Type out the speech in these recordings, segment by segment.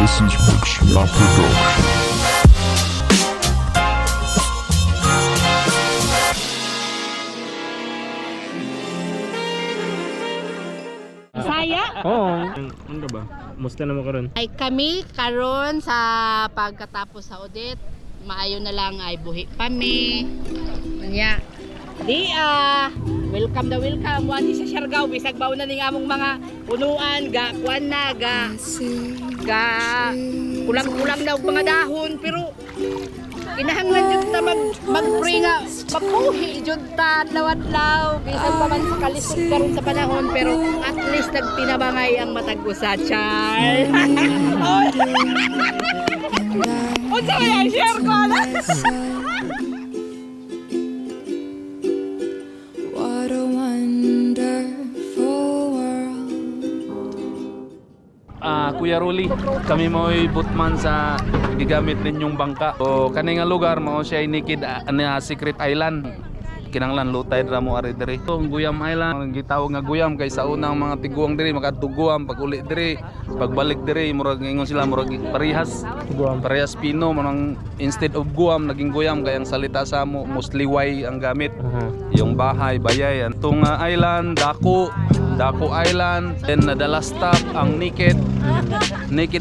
This is Maxia Production. Saya Oo. Ano ba? Musta na mo karon? ay kami karon sa pagkatapos sa audit, maayo na lang ay buhi kami. Kanya. Welcome na welcome wani sa Siargao bisag baw na ning among mga punuan ga kuan na ga kulang-kulang na og mga dahon pero kinahanglan jud ta mag-pray nga mapuhi jud ta adlaw-adlaw bisan pa man sa kalisod karon sa panahon pero at least nagtinabangay ang matag usa char. Unsa kaya share ko na? What a wonderful world. Kuya Ruli, kami mo'y bootman sa gigamit ninyong bangka. O kanay nga lugar mao siya ay Nikid na Secret Island. Kinanglan lutay dra mo ari diri. Ang Guyam Island, ang gitawag nga Guyam kay sa unang mga tiguang diri makatuguam pag uli diri, pagbalik diri murag ingon sila murag parehas. Parehas Pino manang instead of Guam naging Guyam kay ang salita sa mo mostly way ang gamit. Yung bahay, bayay, itong island, Daku Island, then the last stop ang Nikid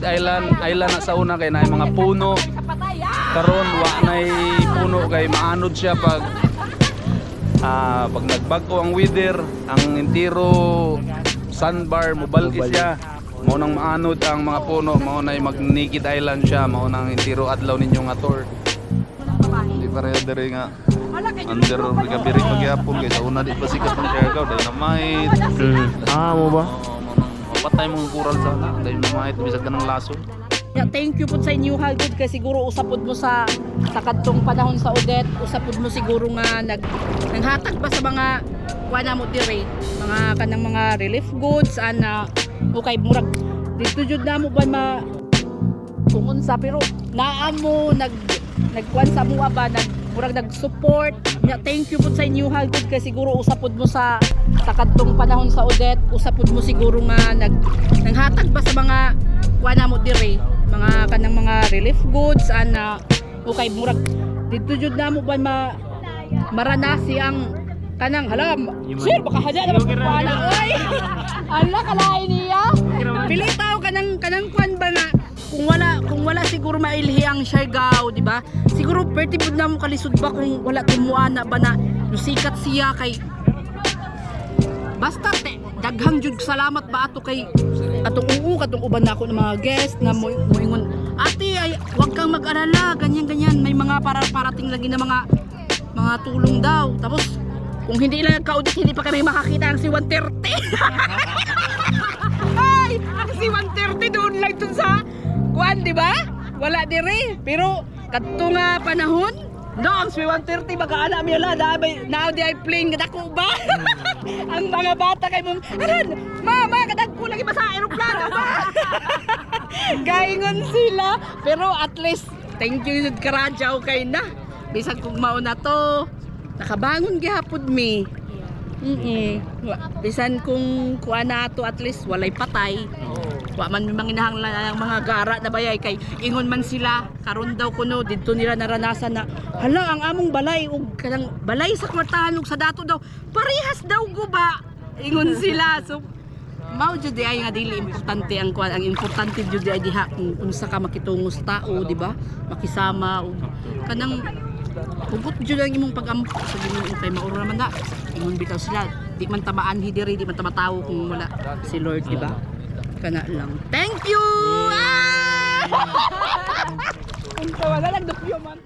Island na sa una kay naay mga puno. Karon wa nay puno kay maanod siya pag nagbago ang weather, ang entero sandbar mobalgi siya. Mao nang maanod ang mga puno, mao nay mag Nikid Island siya, mao nang entero adlaw ninyo nga tour. Di pareho diri nga under recovery pagyapon kay sa una di pa sikat ang Siargao dynamite. Mo ba? Mapatay mong kural sa dynamite bisag kanang lason. Yeah, thank you po sa inyo hagod kay siguro usapod mo sa kadtong panahon sa audit, usapod mo siguro nga nanghatag ba sa mga kuana mo dire, mga kanang mga relief goods ana okay murag dito jud na mo ba kung unsa pero naa mo nagkuan sa mo ba murag nag-support. Yeah, thank you po sa inyo hagod kay siguro usapod mo sa kadtong panahon sa audit, usapod mo siguro nga nanghatag ba sa mga kuana mo dire, mga kanang mga relief goods ana okay murag dito jud na mo ba maranasi ang kanang halam sir baka hada na kuana oy ala kalain niya pili tao kanang kuan ba nga kung wala siguro mailhi ang Siargao di ba siguro perti pud na mo kalisod ba kung wala tumuana ba na nusikat siya kay basta daghang jud salamat ba ato kay katong uban nako ng mga guest nga moingon ate ay wag kang mag-alala ganyan may mga parating lagi na mga tulong daw tapos kung hindi lang nagka-audit hindi pa kami makakita ang si 130 ay ang si 130 doon lang dun sa kuan di ba wala dire pero kadto nga panahon no ang si 130 baka mi ala now di ay plane kadako ba ang mga bata kay mong aran mama kadagko lagi ba sa eroplano ba gaingon sila pero at least thank you jud karadyaw kay na bisag kung mao na to nakabangon gihapon mi bisan kung kuan na to at least walay patay wa man manginahanglan ang mga gara na bayay kay ingon man sila karon daw kuno didto nila naranasan na hala ang among balay ug kanang balay sa kwartahan ug sa dato daw parehas daw guba ingon sila so mao jud ay nga dili importante ang kuan ang importante jud ay diha kung unsa ka makitungo sa tao di ba makisama ug kanang hugot jud ang imong pag-ampo sa Ginoo kay mauro naman na ingon bitaw sila di man tamaan hidiri di man tamatawo kung wala si Lord di ba kana lang thank you. Unsa wala lang document